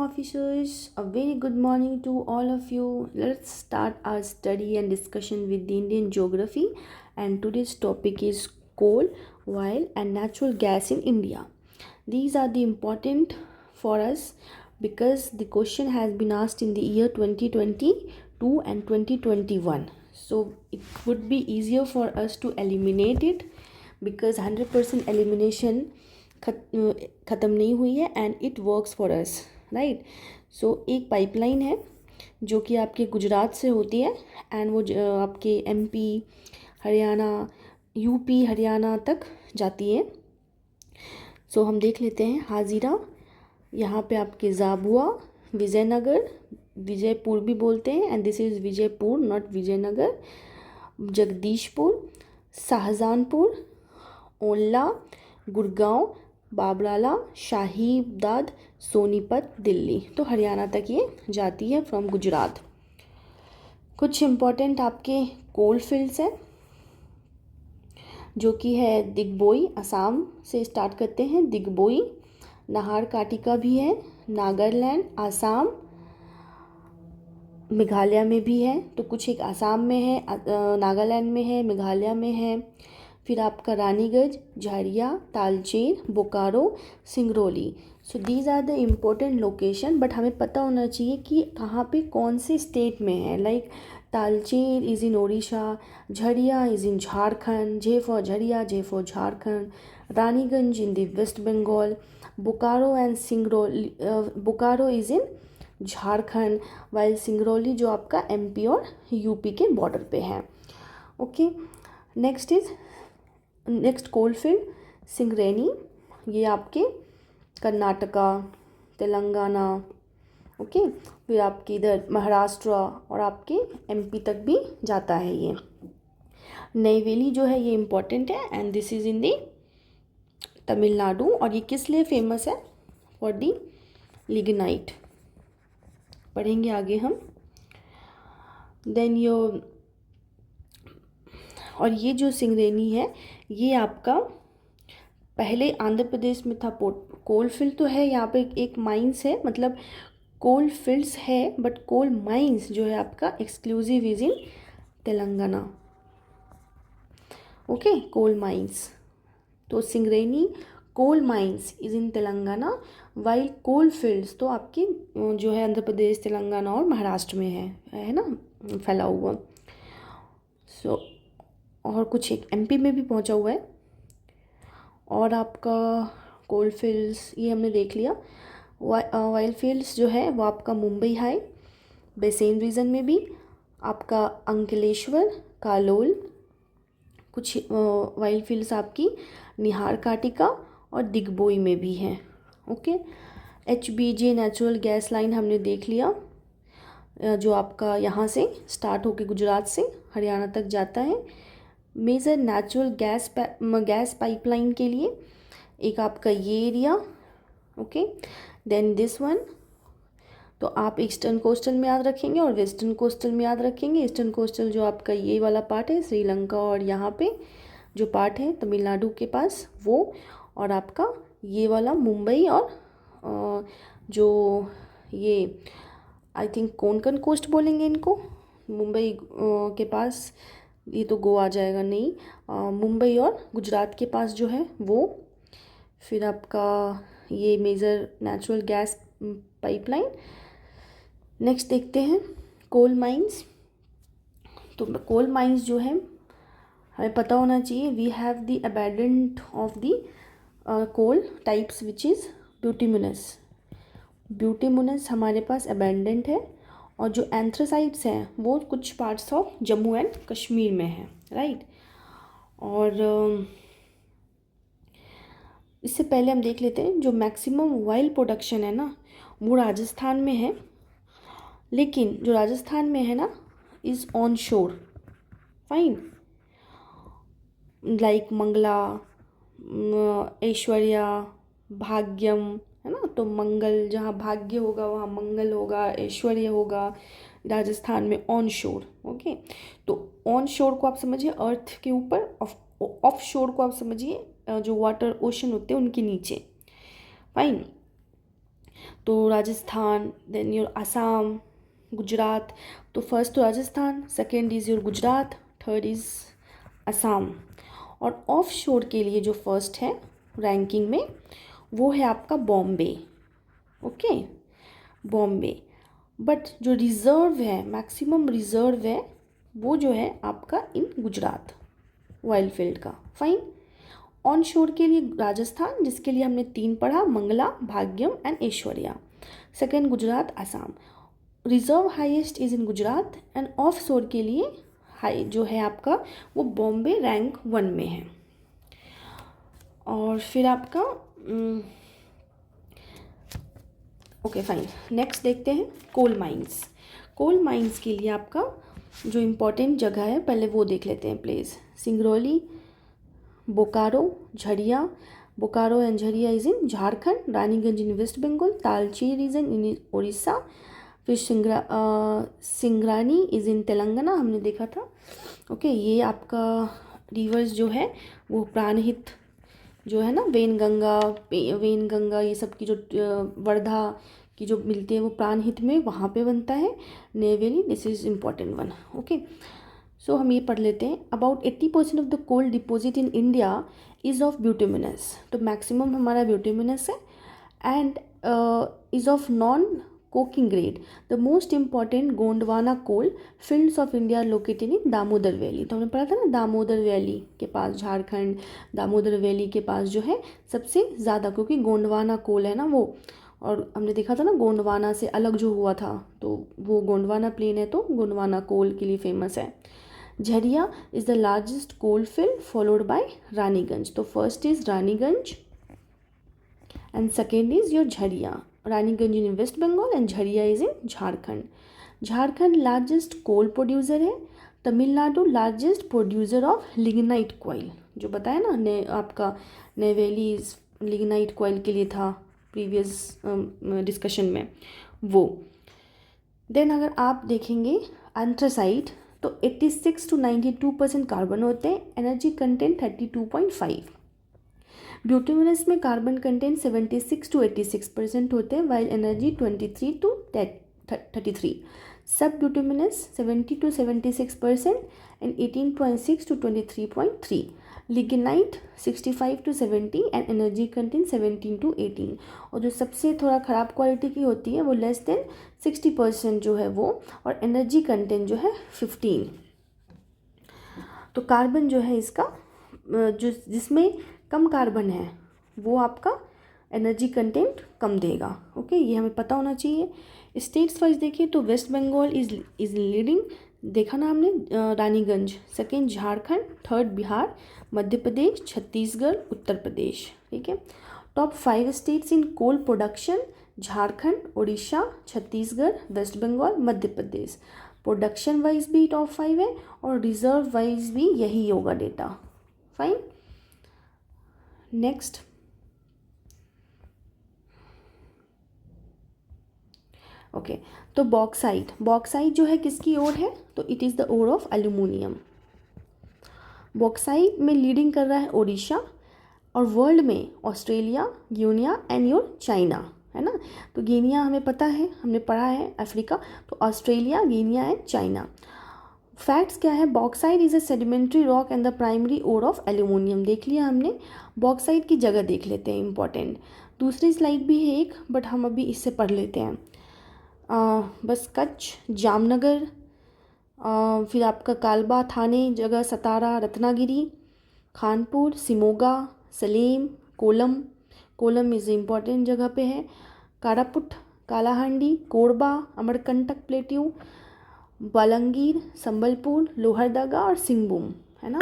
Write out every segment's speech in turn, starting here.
officers, a very good morning to all of you. Let's start our study and discussion with the Indian geography. And today's topic is coal, oil, and natural gas in India. These are the important for us because the question has been asked in the year 2022 and 2021. So it would be easier for us to eliminate it because 100% elimination ख़त्म नहीं हुई है and it works for us right. So एक pipeline है जो कि आपके गुजरात से होती है एंड वो आपके एमपी, हरियाणा, यूपी, हरियाणा तक जाती है. सो हम देख लेते हैं. हाजिरा, यहाँ पे आपके जाबुआ, विजयनगर, विजयपुर भी बोलते हैं and this is Vijaypur not Vijaynagar, Jagdishpur, Shahjahanpur, Olla, Gurgaon, Babrala, Shahidad, Sonipat, Delhi. तो हरियाणा तक ये जाती है फ्रॉम गुजरात. कुछ इम्पोर्टेंट आपके कोल फील्ड्स हैं जो कि है दिग्बोई, असम से स्टार्ट करते हैं. दिग्बोई, नाहर काटिका भी है, नागालैंड, आसाम, मेघालय में भी है. तो कुछ एक आसाम में है, नागालैंड में है, मेघालय में है. फिर आपका Raniganj, Jharia, Talcher, Bokaro, Singrauli. So these are the important location. But हमें पता होना चाहिए कि कहाँ पे कौन से स्टेट में है. Like Talcher is in Odisha, Jharia is in Jharkhand, J for Jharia, J for Jharkhand, Raniganj in the West Bengal, Bokaro and Singrauli, Bokaro is in Jharkhand, while Singrauli जो आपका एमपी और यूपी के बॉर्डर पे है. ओके, नेक्स्ट कोलफील्ड सिंगरेनी, ये आपके कर्नाटका, तेलंगाना, ओके. फिर आपके इधर महाराष्ट्र और आपके एमपी तक भी जाता है ये. नेवेली जो है ये इम्पोर्टेंट है एंड दिस इज़ इन दी तमिलनाडु. और ये किस लिए फेमस है? For the lignite. पढ़ेंगे आगे हम. देन और ये जो सिंगरेनी है ये आपका पहले आंध्र प्रदेश में था. कोल फील्ड तो है यहाँ पे, एक माइंस है, मतलब कोल फील्ड्स है बट कोल माइंस जो है आपका exclusive is in Telangana. Okay, coal mines. तो Singareni coal mines is in Telangana, while coal fields तो आपकी जो है आंध्र प्रदेश, तेलंगाना और महाराष्ट्र में है ना, फैला हुआ. सो और कुछ एक एमपी में भी पहुंचा हुआ है. और आपका कोल फील्ड्स ये हमने देख लिया. ऑयल फील्ड्स जो है वो आपका मुंबई हाई, बेसेन रीजन में भी आपका अंकलेश्वर, कालोल. कुछ ऑयल फील्ड्स आपकी निहार काटिका और दिग्बोई में भी हैं. Okay, HBJ natural gas line हमने देख लिया जो आपका यहाँ से स्टार्ट होकर गुजरात से हरियाणा तक जाता है. मेजर नेचुरल गैस पाइपलाइन के लिए एक आपका ये area. Okay, then this one. तो आप ईस्टर्न कोस्टल में याद रखेंगे और वेस्टर्न कोस्टल में याद रखेंगे. ईस्टर्न कोस्टल जो आपका ये वाला पार्ट है श्रीलंका और यहाँ पे जो पार्ट है तमिलनाडु के पास वो, और आपका ये वाला मुंबई और जो ये आई थिंक कोंकण कोस्ट बोलेंगे इनको, मुंबई के पास, ये तो गोवा आ जाएगा नहीं, मुंबई और गुजरात के पास जो है वो. फिर आपका ये major natural gas pipeline. Next देखते हैं कोल माइंस. तो कोल माइंस जो है हमें पता होना चाहिए. We have the abundant of the coal types which is bituminous. Bituminous हमारे पास अबैंडेंट है और जो एंथ्रासाइट्स हैं वो कुछ parts of Jammu and Kashmir में है, राइट. और इससे पहले हम देख लेते हैं जो मैक्सिमम ऑयल प्रोडक्शन है ना वो राजस्थान में है. लेकिन जो राजस्थान में है ना is onshore. Fine, like Mangala, Aishwarya, Bhagyam, है ना. तो मंगल, जहाँ भाग्य होगा वहाँ मंगल होगा, ऐश्वर्य होगा राजस्थान में ऑन शोर. ओके, तो ऑन शोर को आप समझिए अर्थ के ऊपर, ऑफ शोर को आप समझिए जो वाटर ओशन होते हैं उनके नीचे. फाइन. तो राजस्थान, देन योर आसाम, गुजरात। तो फर्स्ट तो Rajasthan, second is your Gujarat, third is Assam. और ऑफ शोर के लिए जो फर्स्ट है रैंकिंग में वो है आपका बॉम्बे। ओके, बॉम्बे। बट जो रिज़र्व है, मैक्सिमम रिज़र्व है, वो जो है आपका इन गुजरात, ऑयल फील्ड का। फाइन। ऑन शोर के लिए राजस्थान, जिसके लिए हमने 3 पढ़ा, Mangala, Bhagyam and Aishwarya. Second Gujarat, Assam. Reserve highest is in Gujarat and offshore के लिए हाई जो है आपका वो बॉम्बे रैंक 1 में है। और फिर आपका ओके फाइन, नेक्स्ट देखते हैं कोल माइंस। कोल माइंस के लिए आपका जो इम्पोर्टेंट जगह है पहले वो देख लेते हैं place. Singrauli, Bokaro, Jharia. Bokaro and Jharia is in Jharkhand. Raniganj in waste Bengal. Talcher is in Orissa. फिर सिंगरानी इज़ इन तेलंगाना, हमने देखा था। ओके, ये आपका रिवर्स जो है वो प्राणहित जो है ना, वेनगंगा ये सब की जो वर्धा की जो मिलती है वो प्राणहित में वहाँ पे बनता है। Neyveli, this is important one. Okay, so हम ये पढ़ लेते हैं। About 80% of the coal deposit in India is of bituminous. तो मैक्सिमम हमारा ब्यूटिमिनस है and is of non coking grade. The most important Gondwana coal fields of India located in Damodar valley. तो हमने पढ़ा था ना, दामोदर वैली के पास झारखंड, दामोदर वैली के पास जो है सबसे ज़्यादा, क्योंकि गोंडवाना कोल है ना वो, और हमने देखा था ना गोंडवाना से अलग जो हुआ था, तो वो गोंडवाना प्लेन है तो गोंडवाना कोल के लिए फेमस है। Jharia is the largest coal field followed by Raniganj. तो first is Raniganj and second is your Jharia. Raniganj in waste Bengal and Jharia is in Jharkhand. Jharkhand largest coal producer है। Tamil Nadu largest producer of lignite coal, जो बताया ना आपका नेवेली लिग्नाइट कॉइल के लिए था प्रीवियस डिस्कशन में वो। देन अगर आप देखेंगे एंथ्रासाइट तो 86 to 92% कार्बन होते हैं। Energy content 32.5। ब्यूटिमिनस में कार्बन कंटेंट 76 to 86% होते हैं, वाइल एनर्जी 23 to 33। सब ब्यूटिमिनस 70 to 76% and 18.6 to 23.3। Lignite 65 to 70 and energy content 17 to 18। और जो सबसे थोड़ा ख़राब क्वालिटी की होती है वो लेस देन 60% जो है वो, और एनर्जी कंटेंट जो है 15। तो कार्बन जो है इसका जो जिसमें कम कार्बन है वो आपका एनर्जी कंटेंट कम देगा। ओके, ये हमें पता होना चाहिए। स्टेट्स वाइज देखिए तो वेस्ट बंगाल इज़ लीडिंग, देखा ना हमने, रानीगंज। Second Jharkhand, third Bihar, Madhya Pradesh, Chhattisgarh, Uttar Pradesh. ठीक है, top 5 states in coal production, Jharkhand, Orissa, Chhattisgarh, West Bengal, Madhya Pradesh. Production wise भी टॉप 5 है और रिजर्व वाइज भी यही होगा डेटा। फाइन, नेक्स्ट ओके, तो बॉक्साइट जो है किसकी ओर है, तो it is the ore of aluminium. Bauxite में लीडिंग कर रहा है ओडिशा, और वर्ल्ड में Australia, Guinea and your China, है ना। तो गिनिया हमें पता है, हमने पढ़ा है अफ्रीका, तो Australia, Guinea and China. Facts क्या है, bauxite is a sedimentary rock and the primary ore of aluminium. देख लिया हमने। बॉक्साइट की जगह देख लेते हैं, इंपॉर्टेंट। दूसरी स्लाइड भी है एक, बट हम अभी इससे पढ़ लेते हैं। बस कच्छ, जामनगर, फिर आपका कालबा, थाने जगह, सतारा, रत्नागिरी, खानपुर, सिमोगा, सलेम, कोलम इज़ इम्पॉर्टेंट जगह पे है। कारापुट, कालाहांडी, कोरबा, अमरकंटक प्लेट्यू, बालंगीर, संबलपुर, लोहरदगा और सिंहभूम, है ना।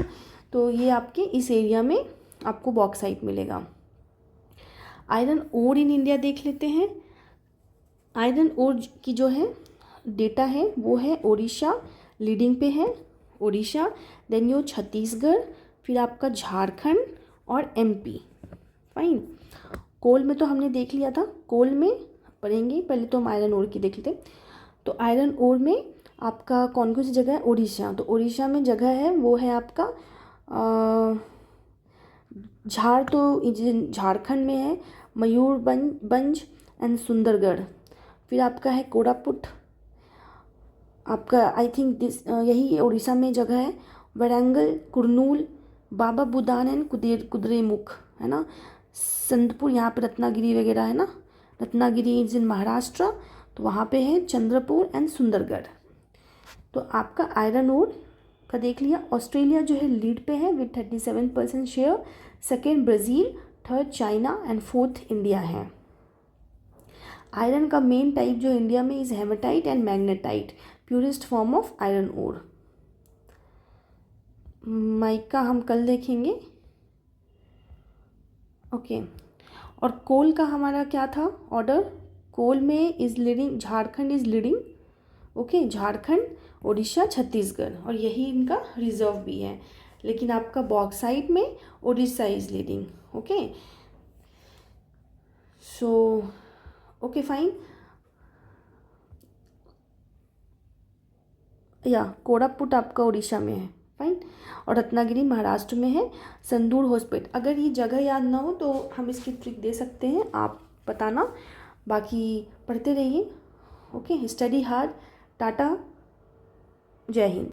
तो ये आपके इस एरिया में आपको बॉक्साइट मिलेगा। आयरन ओर इन इंडिया देख लेते हैं। आयरन ओर की जो है डेटा है वो है ओडिशा लीडिंग पे है, ओडिशा, देन यो छत्तीसगढ़, फिर आपका झारखंड और एमपी। फाइन, कोल में तो हमने देख लिया था, कोल में पढ़ेंगे, पहले तो हम आयरन ओर की देख लेते। तो आयरन ओर में आपका कौन कौन सी जगह है, ओडिशा। तो ओडिशा में जगह है वो है आपका झार, तो झारखंड में है, मयूरभंज, एंड सुंदरगढ़। फिर आपका है कोरापुट, आपका आई थिंक दिस यही उड़ीसा में जगह है। वारंगल, कुरनूल, बाबा बुदान एंड कुद्रेमुख, है ना। संतपुर, यहाँ पे रत्नागिरी वगैरह है ना, रत्नागिरी इज इन महाराष्ट्र, तो वहाँ पे है चंद्रपुर एंड सुंदरगढ़। तो आपका आयरन ओर का देख लिया। ऑस्ट्रेलिया जो है लीड पे है with 37% share, second Brazil, third China and fourth India है। आयरन का मेन टाइप जो इंडिया में is hematite and magnetite, purest form of iron ore. Mica हम कल देखेंगे। ओके, और कोल का हमारा क्या था ऑर्डर? कोल में is leading, Jharkhand is leading. Okay, Jharkhand, Orissa, Chhattisgarh, और यही इनका रिजर्व भी है। लेकिन आपका बॉक्साइट में Orissa is leading. Okay, so okay fine. या कोरापुट आपका उड़ीसा में है, फाइन, और रत्नागिरी महाराष्ट्र में है। संदूर हॉस्पिटल, अगर ये जगह याद ना हो तो हम इसकी ट्रिक दे सकते हैं, आप बताना, बाकी पढ़ते रहिए। Okay, study hard. टाटा, जय हिंद।